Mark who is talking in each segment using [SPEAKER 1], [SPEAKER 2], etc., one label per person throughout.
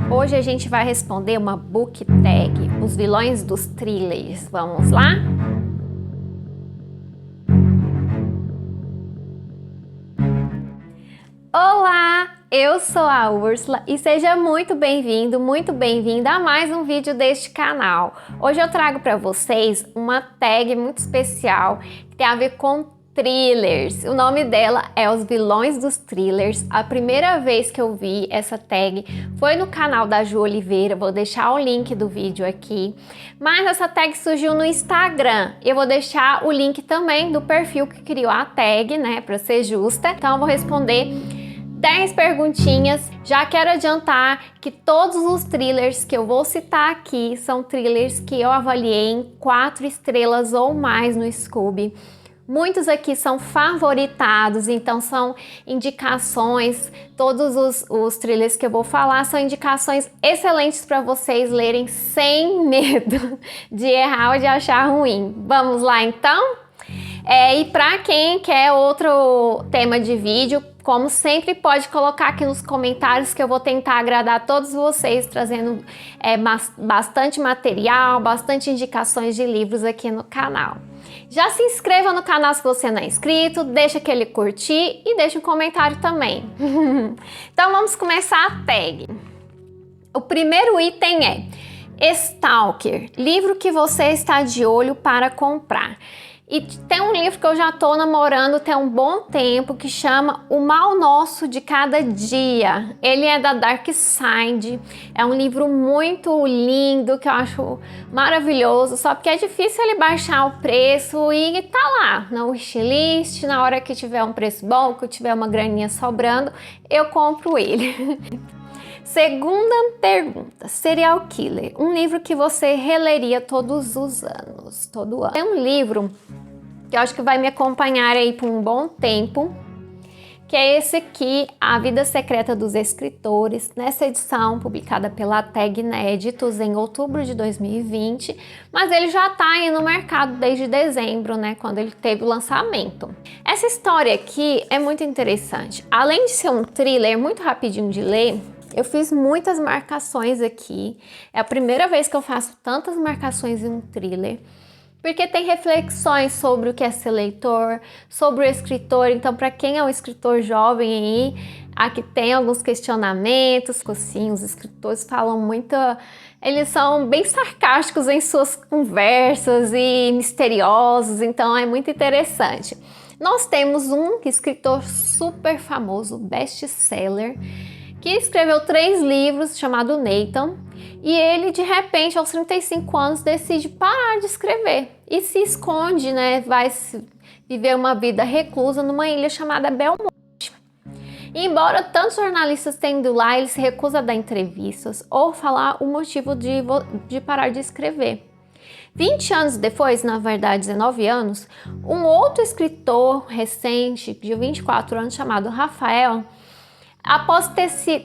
[SPEAKER 1] Hoje a gente vai responder uma book tag, os vilões dos thrillers. Vamos lá? Olá, eu sou a Úrsula e seja muito bem-vindo, muito bem-vinda a mais um vídeo deste canal. Hoje eu trago para vocês uma tag muito especial que tem a ver com thrillers. O nome dela é Os Vilões dos Thrillers. A primeira vez que eu vi essa tag foi no canal da Ju Oliveira, vou deixar o link do vídeo aqui. Mas essa tag surgiu no Instagram. Eu vou deixar o link também do perfil que criou a tag, né, para ser justa. Então eu vou responder 10 perguntinhas. Já quero adiantar que todos os thrillers que eu vou citar aqui são thrillers que eu avaliei em 4 estrelas ou mais no Scoob. Muitos aqui são favoritados, então são indicações, todos os thrillers que eu vou falar são indicações excelentes para vocês lerem sem medo de errar ou de achar ruim. Vamos lá então? E para quem quer outro tema de vídeo, como sempre, pode colocar aqui nos comentários que eu vou tentar agradar todos vocês, trazendo bastante material, bastante indicações de livros aqui no canal. Já se inscreva no canal se você não é inscrito, deixa aquele curtir e deixa um comentário também. Então vamos começar a tag. O primeiro item é Stalker, livro que você está de olho para comprar. E tem um livro que eu já tô namorando tem um bom tempo que chama O Mal Nosso de Cada Dia. Ele é da Dark Side, é um livro muito lindo que eu acho maravilhoso, só porque é difícil ele baixar o preço e tá lá na wishlist, na hora que tiver um preço bom, que eu tiver uma graninha sobrando, eu compro ele. Segunda pergunta, Serial Killer, um livro que você releria todos os anos, todo ano. É um livro que eu acho que vai me acompanhar aí por um bom tempo, que é esse aqui, A Vida Secreta dos Escritores, nessa edição publicada pela Tag Inéditos em outubro de 2020, mas ele já está aí no mercado desde dezembro, né, quando ele teve o lançamento. Essa história aqui é muito interessante, além de ser um thriller muito rapidinho de ler, eu fiz muitas marcações aqui, é a primeira vez que eu faço tantas marcações em um thriller, porque tem reflexões sobre o que é ser leitor, sobre o escritor, então para quem é um escritor jovem aí, aqui tem alguns questionamentos, assim, os escritores falam muito, eles são bem sarcásticos em suas conversas e misteriosos, então é muito interessante. Nós temos um escritor super famoso, best-seller, que escreveu 3 livros, chamado Nathan, e ele de repente aos 35 anos decide parar de escrever e se esconde, né, vai viver uma vida reclusa numa ilha chamada Belmont. E embora tantos jornalistas tenham ido lá, ele se recusa a dar entrevistas ou falar o motivo de parar de escrever. 20 anos depois, na verdade 19 anos, um outro escritor recente, de 24 anos, chamado Rafael, após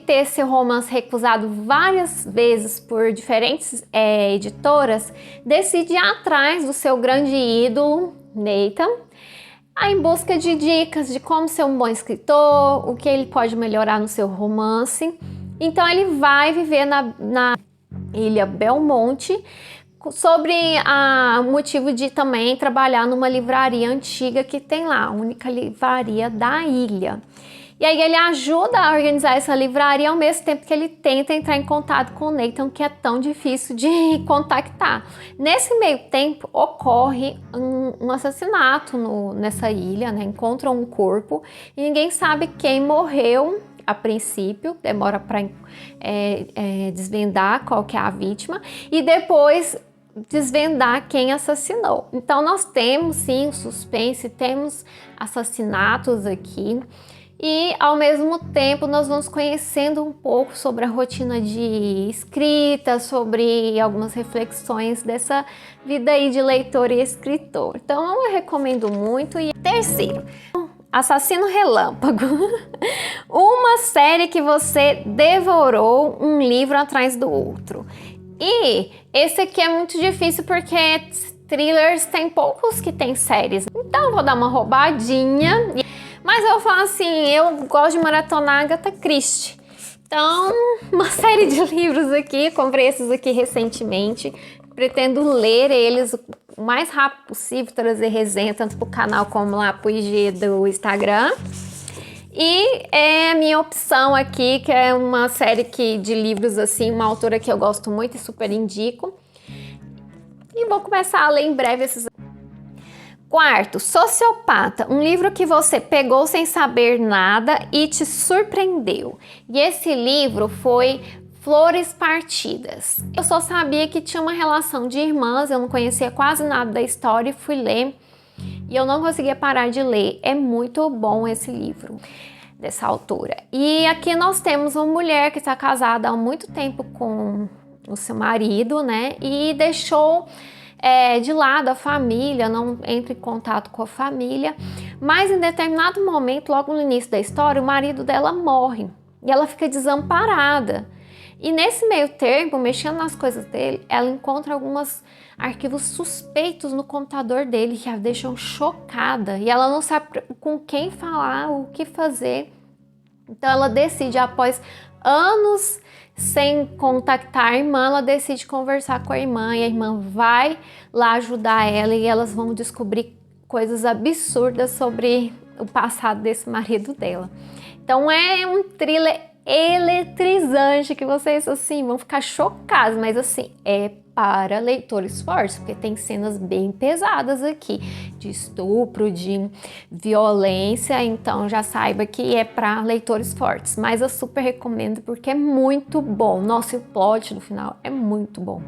[SPEAKER 1] ter seu romance recusado várias vezes por diferentes editoras, decide ir atrás do seu grande ídolo, Nathan, em busca de dicas de como ser um bom escritor, o que ele pode melhorar no seu romance. Então ele vai viver na ilha Belmont, sobre o motivo de também trabalhar numa livraria antiga que tem lá, a única livraria da ilha. E aí ele ajuda a organizar essa livraria ao mesmo tempo que ele tenta entrar em contato com o Nathan, que é tão difícil de contactar. Nesse meio tempo ocorre um assassinato nessa ilha, né? Encontram um corpo e ninguém sabe quem morreu a princípio, demora para desvendar qual que é a vítima e depois desvendar quem assassinou. Então nós temos sim suspense, temos assassinatos aqui. E ao mesmo tempo nós vamos conhecendo um pouco sobre a rotina de escrita, sobre algumas reflexões dessa vida aí de leitor e escritor. Então eu recomendo muito. E terceiro, Assassino Relâmpago. Uma série que você devorou um livro atrás do outro. E esse aqui é muito difícil porque thrillers tem poucos que tem séries. Então eu vou dar uma roubadinha. Mas eu falo assim, eu gosto de maratonar Agatha Christie. Então, uma série de livros aqui, comprei esses aqui recentemente, pretendo ler eles o mais rápido possível, trazer resenha tanto para o canal como lá para o IG do Instagram. E é a minha opção aqui, que é uma série de livros assim, uma autora que eu gosto muito e super indico. E vou começar a ler em breve esses. Quarto, Sociopata, um livro que você pegou sem saber nada e te surpreendeu. E esse livro foi Flores Partidas. Eu só sabia que tinha uma relação de irmãs, eu não conhecia quase nada da história e fui ler. E eu não conseguia parar de ler. É muito bom esse livro dessa autora. E aqui nós temos uma mulher que está casada há muito tempo com o seu marido, né? E deixou de lado a família, não entra em contato com a família, mas em determinado momento, logo no início da história, o marido dela morre e ela fica desamparada. E nesse meio tempo, mexendo nas coisas dele, ela encontra alguns arquivos suspeitos no computador dele que a deixam chocada e ela não sabe com quem falar, o que fazer. Então ela decide, após anos sem contactar a irmã, ela decide conversar com a irmã e a irmã vai lá ajudar ela e elas vão descobrir coisas absurdas sobre o passado desse marido dela. Então é um thriller eletrizante que vocês assim vão ficar chocados, mas assim é para leitores fortes, porque tem cenas bem pesadas aqui, de estupro, de violência, então já saiba que é para leitores fortes, mas eu super recomendo porque é muito bom. Nossa, e o plot no final é muito bom.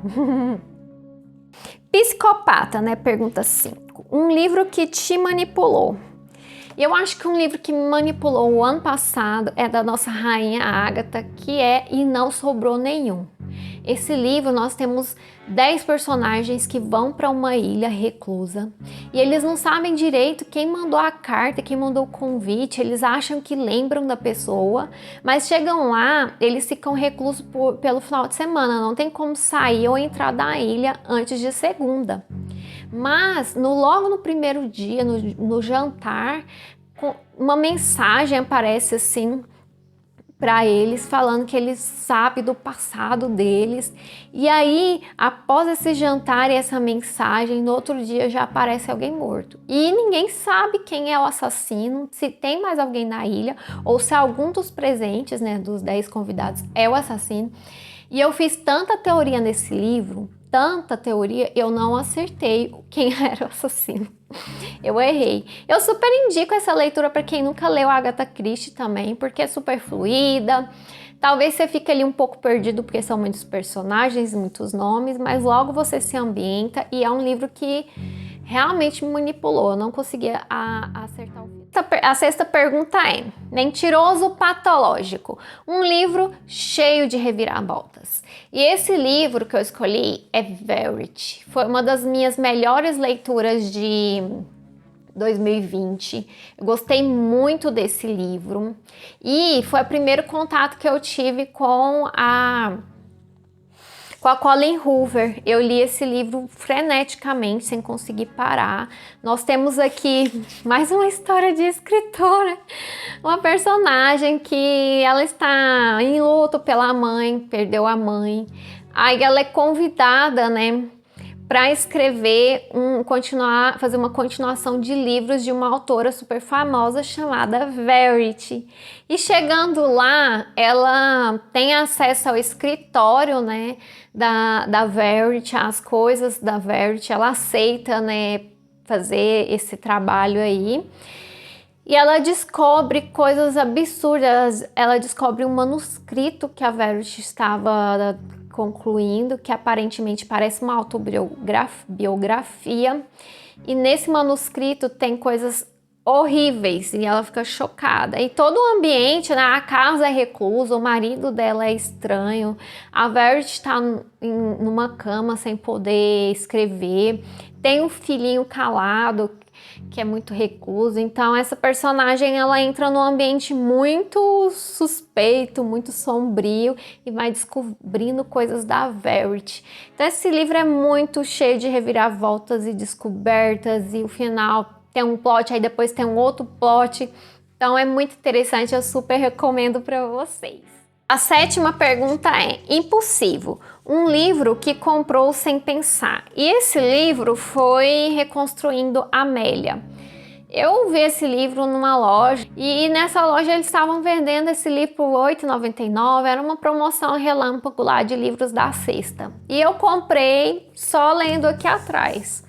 [SPEAKER 1] Psicopata, né? Pergunta 5. Um livro que te manipulou. E eu acho que um livro que me manipulou o ano passado é da nossa rainha Agatha, que é E Não Sobrou Nenhum. Esse livro nós temos 10 personagens que vão para uma ilha reclusa e eles não sabem direito quem mandou a carta, quem mandou o convite, eles acham que lembram da pessoa, mas chegam lá, eles ficam reclusos pelo final de semana, não tem como sair ou entrar da ilha antes de segunda. Mas logo no primeiro dia, no jantar, uma mensagem aparece assim para eles, falando que eles sabem do passado deles. E aí, após esse jantar e essa mensagem, no outro dia já aparece alguém morto. E ninguém sabe quem é o assassino, se tem mais alguém na ilha, ou se algum dos presentes, né, dos 10 convidados, é o assassino. E eu fiz tanta teoria nesse livro, tanta teoria, eu não acertei quem era o assassino. Eu errei. Eu super indico essa leitura para quem nunca leu Agatha Christie também, porque é super fluida. Talvez você fique ali um pouco perdido porque são muitos personagens, muitos nomes, mas logo você se ambienta e é um livro que realmente me manipulou. Eu não conseguia acertar o fim. A sexta pergunta é: Mentiroso Patológico, um livro cheio de reviravoltas. E esse livro que eu escolhi é Verity. Foi uma das minhas melhores leituras de 2020. Eu gostei muito desse livro e foi o primeiro contato que eu tive com a Colleen Hoover. Eu li esse livro freneticamente, sem conseguir parar. Nós temos aqui mais uma história de escritora, uma personagem que ela está em luto pela mãe, perdeu a mãe. Aí ela é convidada, né, para escrever, fazer uma continuação de livros de uma autora super famosa chamada Verity. E chegando lá, ela tem acesso ao escritório, né, da Verity, as coisas da Verity, ela aceita, né, fazer esse trabalho aí. E ela descobre coisas absurdas, ela descobre um manuscrito que a Verity estava concluindo, que aparentemente parece uma autobiografia, e nesse manuscrito tem coisas horríveis e ela fica chocada. E todo o ambiente, né, a casa é reclusa, o marido dela é estranho, a Verity está numa cama sem poder escrever, tem um filhinho calado que é muito recluso. Então essa personagem ela entra num ambiente muito suspeito, muito sombrio e vai descobrindo coisas da Verity. Então esse livro é muito cheio de reviravoltas e descobertas e o final tem um plot, aí depois tem um outro plot. Então é muito interessante, eu super recomendo para vocês. A sétima pergunta é: impossível, um livro que comprou sem pensar. E esse livro foi Reconstruindo Amélia. Eu vi esse livro numa loja e nessa loja eles estavam vendendo esse livro por R$ 8,99, era uma promoção relâmpago lá de livros da sexta. E eu comprei só lendo aqui atrás.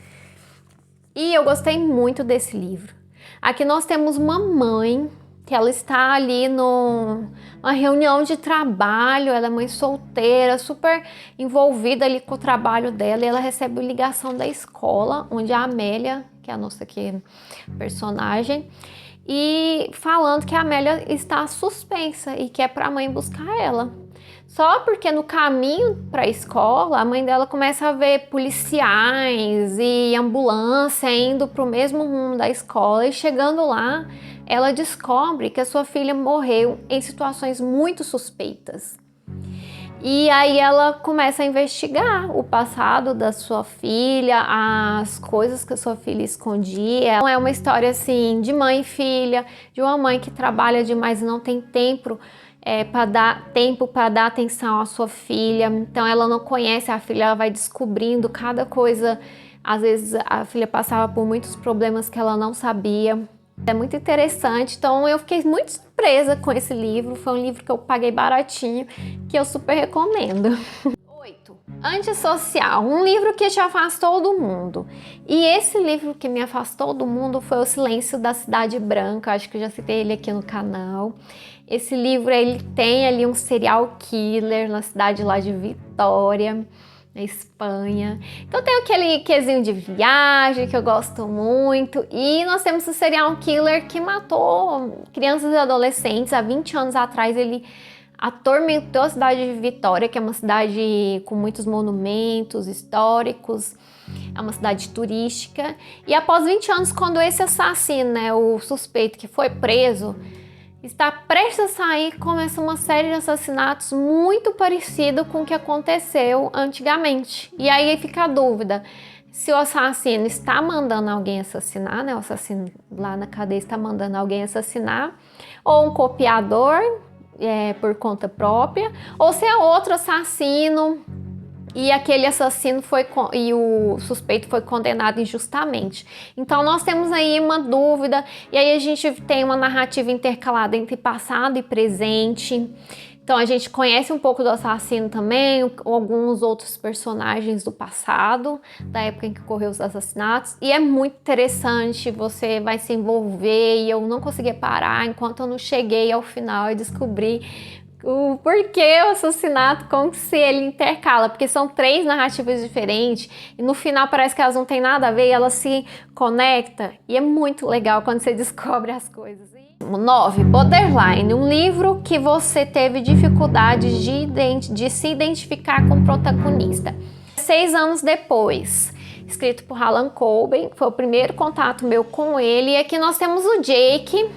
[SPEAKER 1] E eu gostei muito desse livro. Aqui nós temos uma mãe que ela está ali numa reunião de trabalho, ela é mãe solteira, super envolvida ali com o trabalho dela, e ela recebe ligação da escola, onde a Amélia, que é a nossa aqui personagem, e falando que a Amélia está suspensa e que é para a mãe buscar ela. Só porque no caminho para a escola, a mãe dela começa a ver policiais e ambulância indo para o mesmo rumo da escola, e chegando lá, ela descobre que a sua filha morreu em situações muito suspeitas. E aí ela começa a investigar o passado da sua filha, as coisas que a sua filha escondia. É uma história assim de mãe e filha, de uma mãe que trabalha demais e não tem tempo para dar atenção à sua filha. Então ela não conhece a filha, ela vai descobrindo cada coisa. Às vezes a filha passava por muitos problemas que ela não sabia. É muito interessante, então eu fiquei muito surpresa com esse livro. Foi um livro que eu paguei baratinho, que eu super recomendo. 8. Antissocial, um livro que te afastou do mundo. E esse livro que me afastou do mundo foi O Silêncio da Cidade Branca. Acho que eu já citei ele aqui no canal. Esse livro, ele tem ali um serial killer na cidade lá de Vitória, na Espanha. Então tem aquele quesinho de viagem que eu gosto muito. E nós temos o serial killer que matou crianças e adolescentes. Há 20 anos atrás ele atormentou a cidade de Vitória, que é uma cidade com muitos monumentos históricos. É uma cidade turística. E após 20 anos, quando esse assassino, né, o suspeito que foi preso, está prestes a sair, começa uma série de assassinatos muito parecido com o que aconteceu antigamente. E aí fica a dúvida se o assassino está mandando alguém assassinar, né? O assassino lá na cadeia está mandando alguém assassinar, ou um copiador por conta própria, ou se é outro assassino e aquele assassino e o suspeito foi condenado injustamente. Então nós temos aí uma dúvida, e aí a gente tem uma narrativa intercalada entre passado e presente. Então a gente conhece um pouco do assassino também, alguns outros personagens do passado, da época em que ocorreu os assassinatos, e é muito interessante, você vai se envolver, e eu não conseguia parar enquanto eu não cheguei ao final e descobri o porquê o assassinato, como se ele intercala, porque são 3 narrativas diferentes e no final parece que elas não têm nada a ver e elas se conectam, e é muito legal quando você descobre as coisas. 9. Borderline, um livro que você teve dificuldades de se identificar com o protagonista. 6 anos depois, escrito por Harlan Coben, foi o primeiro contato meu com ele, e aqui nós temos o Jake,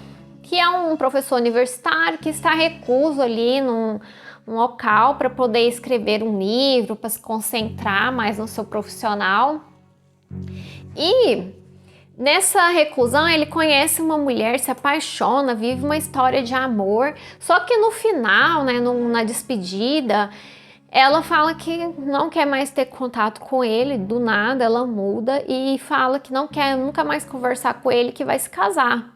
[SPEAKER 1] que é um professor universitário que está recluso ali num local para poder escrever um livro, para se concentrar mais no seu profissional. E nessa reclusão ele conhece uma mulher, se apaixona, vive uma história de amor, só que no final, né, na despedida, ela fala que não quer mais ter contato com ele, do nada ela muda e fala que não quer nunca mais conversar com ele, que vai se casar.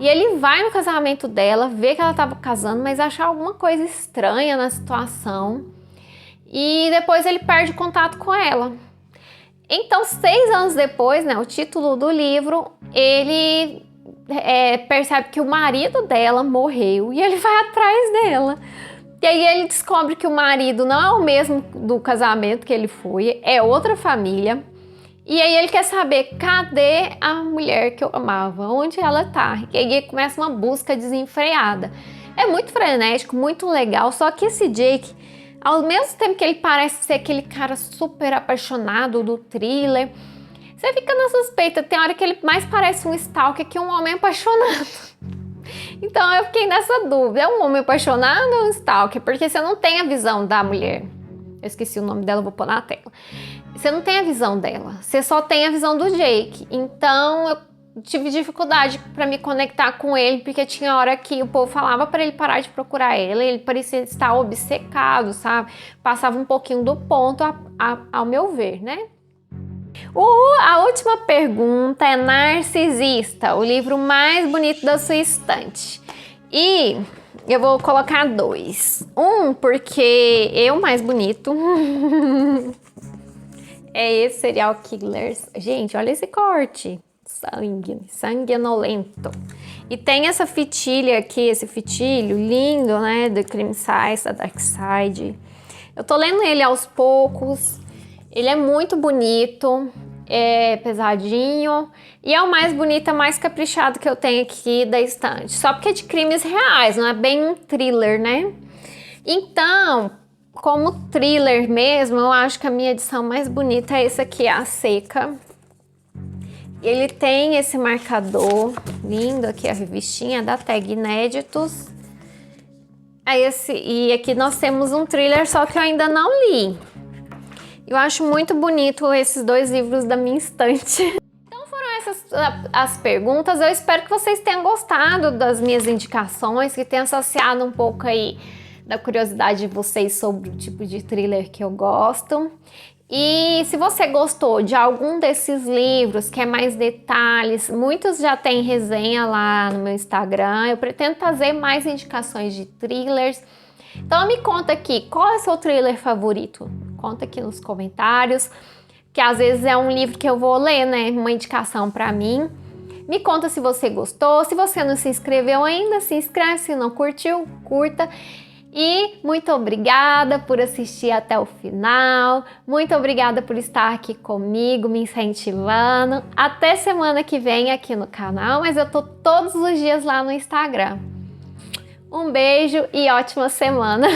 [SPEAKER 1] E ele vai no casamento dela, vê que ela estava casando, mas acha alguma coisa estranha na situação. E depois ele perde contato com ela. Então, 6 anos depois, né, o título do livro, ele percebe que o marido dela morreu e ele vai atrás dela. E aí ele descobre que o marido não é o mesmo do casamento que ele foi, é outra família. E aí ele quer saber, cadê a mulher que eu amava? Onde ela tá? E aí começa uma busca desenfreada. É muito frenético, muito legal, só que esse Jake, ao mesmo tempo que ele parece ser aquele cara super apaixonado do thriller, você fica na suspeita, tem hora que ele mais parece um stalker que um homem apaixonado. Então eu fiquei nessa dúvida, é um homem apaixonado ou um stalker? Porque você não tem a visão da mulher. Eu esqueci o nome dela, vou pôr na tela. Você não tem a visão dela, você só tem a visão do Jake. Então eu tive dificuldade para me conectar com ele, porque tinha hora que o povo falava para ele parar de procurar ele parecia estar obcecado, sabe? Passava um pouquinho do ponto, ao meu ver, né? A última pergunta é Narcisista, o livro mais bonito da sua estante. E eu vou colocar 2. Porque o mais bonito é esse Serial Killers. Gente, olha esse corte. Sanguinolento. E tem essa fitilha aqui, esse fitilho lindo, né? Do Crime Size, da Dark Side. Eu tô lendo ele aos poucos. Ele é muito bonito, é pesadinho e é o mais bonito, é mais caprichado que eu tenho aqui da estante. Só porque é de crimes reais, não é bem um thriller, né? Então, como thriller mesmo, eu acho que a minha edição mais bonita é esse aqui, a seca. Ele tem esse marcador lindo aqui, a revistinha da Tag Inéditos. E aqui nós temos um thriller, só que eu ainda não li. Eu acho muito bonito esses 2 livros da minha estante. Então foram essas as perguntas. Eu espero que vocês tenham gostado das minhas indicações, que tenham associado um pouco aí da curiosidade de vocês sobre o tipo de thriller que eu gosto. E se você gostou de algum desses livros, quer mais detalhes, muitos já têm resenha lá no meu Instagram. Eu pretendo fazer mais indicações de thrillers. Então me conta aqui, qual é o seu thriller favorito? Conta aqui nos comentários, que às vezes é um livro que eu vou ler, né? Uma indicação para mim. Me conta se você gostou, se você não se inscreveu ainda, se inscreve, se não curtiu, curta. E muito obrigada por assistir até o final, muito obrigada por estar aqui comigo, me incentivando. Até semana que vem aqui no canal, mas eu tô todos os dias lá no Instagram. Um beijo e ótima semana!